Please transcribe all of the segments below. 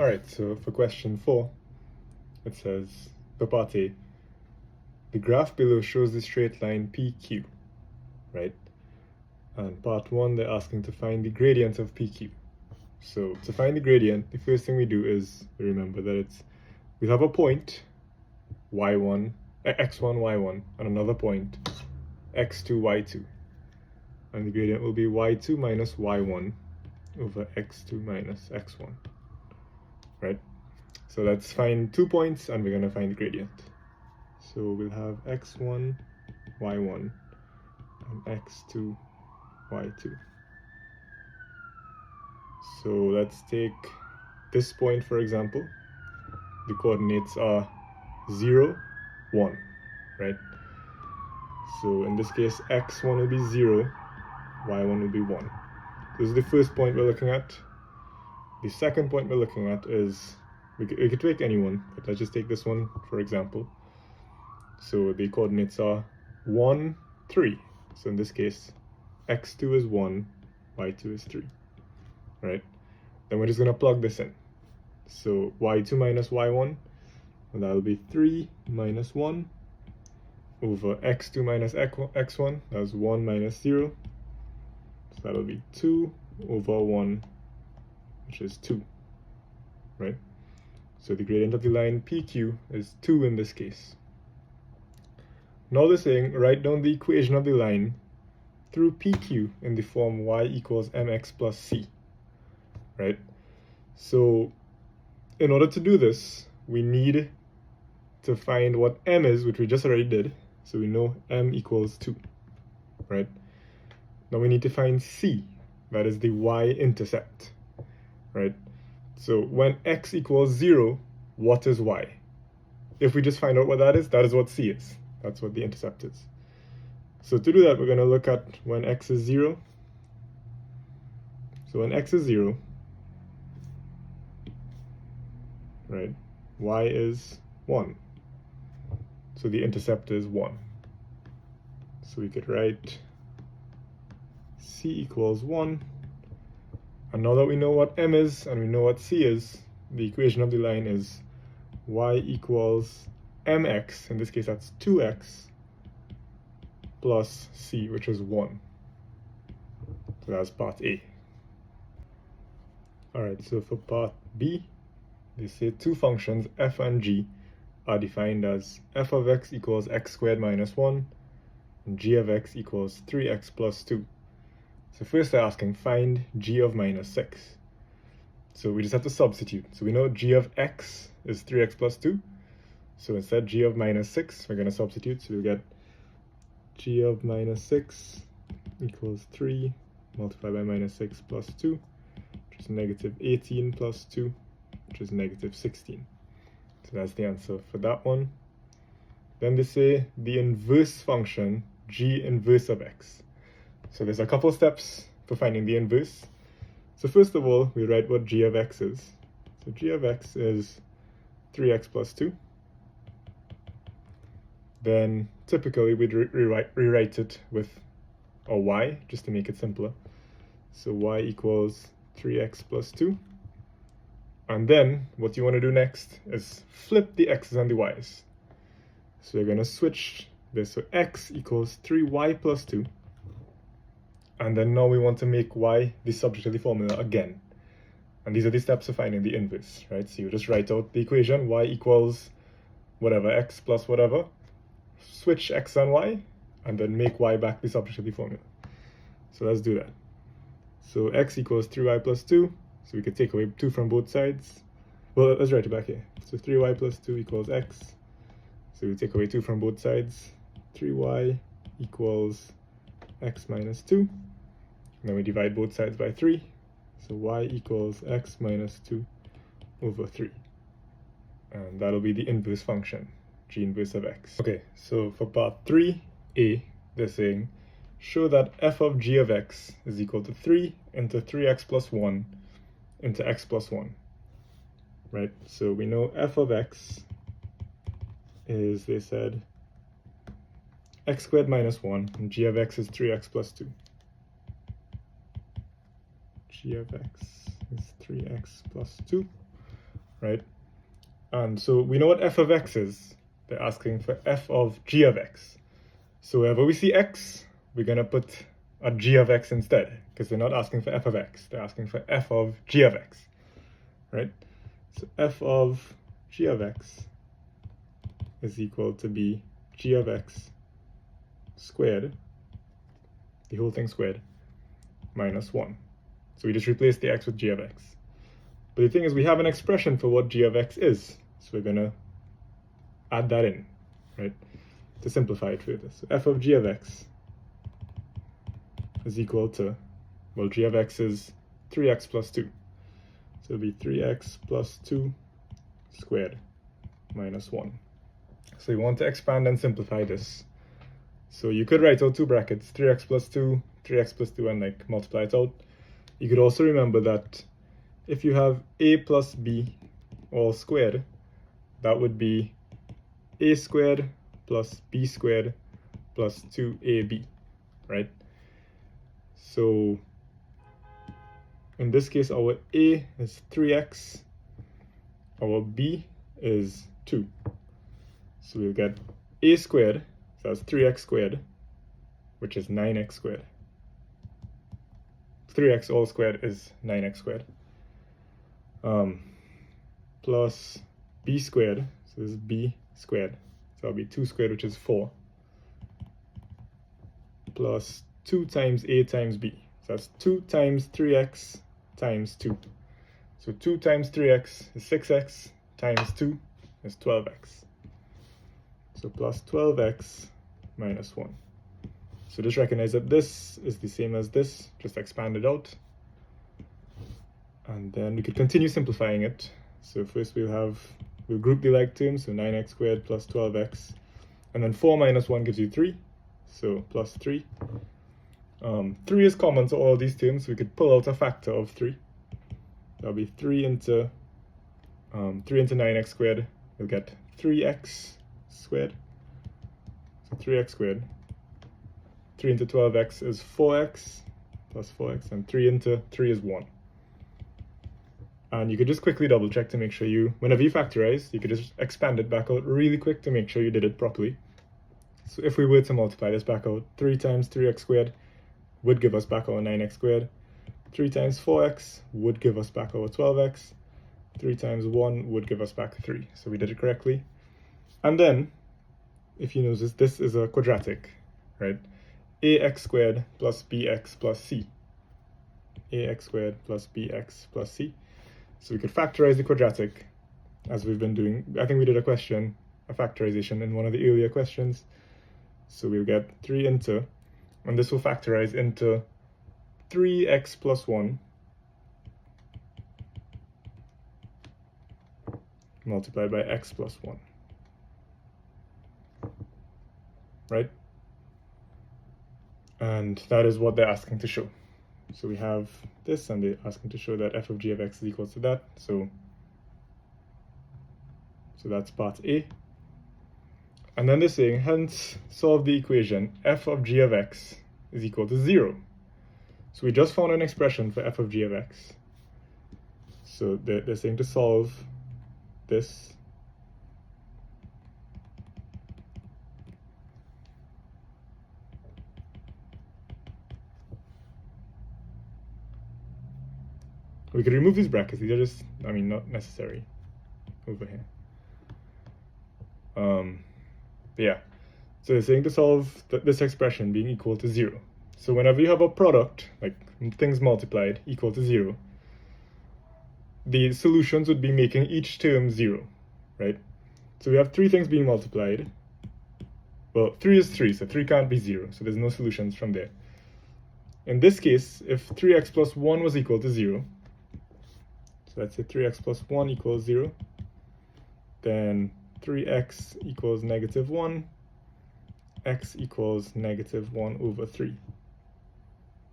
Alright, so for question 4, it says, for part A, the graph below shows the straight line PQ, right? And part 1, they're asking to find the gradient of PQ. So to find the gradient, the first thing we do is remember that we have a point, y1, x1, y1, and another point, x2, y2. And the gradient will be y2 minus y1 over x2 minus x1, right? So let's find 2 points and we're going to find the gradient. So we'll have x1, y1, and x2, y2. So let's take this point, for example. The coordinates are 0, 1, right? So in this case, x1 will be 0, y1 will be 1. This is the first point we're looking at. The second point we're looking at is, we could take any one, but let's just take this one, for example. So the coordinates are 1, 3. So in this case, x2 is 1, y2 is 3, right? Then we're just going to plug this in. So y2 minus y1, and that'll be 3 minus 1 over x2 minus x1, that's 1 minus 0. So that'll be 2 over 1, which is 2, right? So the gradient of the line PQ is 2 in this case. Now they're saying write down the equation of the line through PQ in the form y equals mx plus c, right? So in order to do this, we need to find what m is, which we just already did. So we know m equals 2, right? Now we need to find c, that is the y-intercept, right? So when x equals 0, what is y? If we just find out what that is what c is. That's what the intercept is. So to do that, we're going to look at when x is 0. So when x is 0, right, y is 1. So the intercept is 1. So we could write c equals 1. And now that we know what m is and we know what c is, the equation of the line is y equals mx, in this case that's 2x, plus c, which is 1. So that's part A. Alright, so for part B, they say two functions f and g are defined as f of x equals x squared minus 1 and g of x equals 3x plus 2. So first they're asking find g of minus 6. So we just have to substitute. So we know g of x is 3x plus 2. So instead g of minus 6, we're going to substitute. So we'll get g of minus 6 equals 3 multiplied by minus 6 plus 2, which is negative 18 plus 2, which is negative 16. So that's the answer for that one. Then they say the inverse function g inverse of x. So there's a couple steps for finding the inverse. So first of all, we write what g of x is. So g of x is 3x plus 2. Then typically we'd rewrite it with a y, just to make it simpler. So y equals 3x plus 2. And then what you want to do next is flip the x's and the y's. So we're going to switch this. So x equals 3y plus 2. And then now we want to make y the subject of the formula again. And these are the steps of finding the inverse, right? So you just write out the equation, y equals whatever, x plus whatever, switch x and y, and then make y back the subject of the formula. So let's do that. So x equals 3y plus 2, so we could take away 2 from both sides. Well, let's write it back here. So 3y plus 2 equals x. So we take away 2 from both sides. 3y equals x minus 2. And then we divide both sides by 3. So y equals x minus 2 over 3. And that'll be the inverse function, g inverse of x. Okay, so for part 3a, they're saying, show that f of g of x is equal to 3 into 3x plus 1 into x plus 1. Right, so we know f of x is, they said, x squared minus 1, and g of x is 3x plus 2. G of x is 3x plus 2. right? And so we know what f of x is. They're asking for f of g of x. So wherever we see x, we're going to put a g of x instead, because they're not asking for f of x. They're asking for f of g of x, right? So f of g of x is equal to be g of x squared, the whole thing squared, minus 1. So we just replace the x with g of x. But the thing is, we have an expression for what g of x is. So we're going to add that in, right, to simplify it further. So f of g of x is equal to, well, g of x is 3x plus 2. So it'll be 3x plus 2 squared minus 1. So you want to expand and simplify this. So you could write out two brackets, 3x plus 2, 3x plus 2, and like multiply it out. You could also remember that if you have a plus b all squared, that would be a squared plus b squared plus 2ab, right? So in this case, our a is 3x, our b is 2. So we'll get a squared, so that's 3x squared, which is 9x squared. 3x all squared is 9x squared. Plus b squared, so this is b squared, so that'll be 2 squared, which is 4, plus 2 times a times b, so that's 2 times 3x times 2. So 2 times 3x is 6x, times 2 is 12x. So plus 12x minus 1. So just recognize that this is the same as this, just expand it out. And then we could continue simplifying it. So first we'll group the like terms, so 9x squared plus 12x. And then 4 minus 1 gives you 3, so plus 3. 3 is common to all these terms, so we could pull out a factor of 3. That'll be 3 into 9x squared, we'll get 3x squared. So 3x squared. 3 into 12x is 4x plus 4x, and 3 into 3 is 1. And you could just quickly double check to make sure whenever you factorize, you could just expand it back out really quick to make sure you did it properly. So if we were to multiply this back out, 3 times 3x squared would give us back our 9x squared. 3 times 4x would give us back our 12x. 3 times 1 would give us back 3. So we did it correctly. And then, if you notice, this is a quadratic, right? ax squared plus bx plus c. ax squared plus bx plus c. So we could factorize the quadratic, as we've been doing. I think we did a factorization in one of the earlier questions. So we'll get 3 into, and this will factorize into 3x plus 1 multiplied by x plus 1, right? And that is what they're asking to show. So we have this, and they're asking to show that f of g of x is equal to that. So that's part A. And then they're saying, hence, solve the equation f of g of x is equal to 0. So we just found an expression for f of g of x. So they're saying to solve this. We could remove these brackets. These are just, not necessary over here. Yeah. So they're saying to solve this expression being equal to 0. So whenever you have a product, like things multiplied, equal to 0, the solutions would be making each term 0, right? So we have 3 things being multiplied. Well, 3 is 3, so 3 can't be 0, so there's no solutions from there. In this case, if 3x plus 1 was equal to 0, so let's say 3x plus 1 equals 0, then 3x equals negative 1, x equals negative 1 over 3.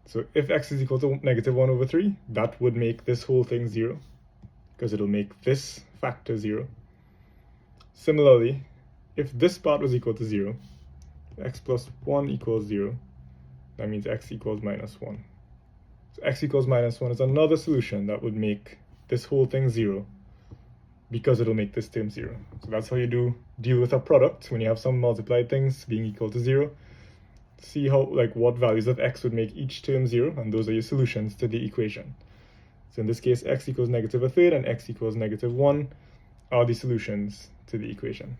So if x is equal to negative 1 over 3, that would make this whole thing 0, because it'll make this factor 0. Similarly, if this part was equal to 0, x plus 1 equals 0, that means x equals minus 1. So x equals minus 1 is another solution that would make this whole thing 0. because it'll make this term 0. So that's how you deal with a product when you have some multiplied things being equal to 0. See how, like, what values of x would make each term 0, and those are your solutions to the equation. So in this case, x equals -1/3 and x equals -1 are the solutions to the equation.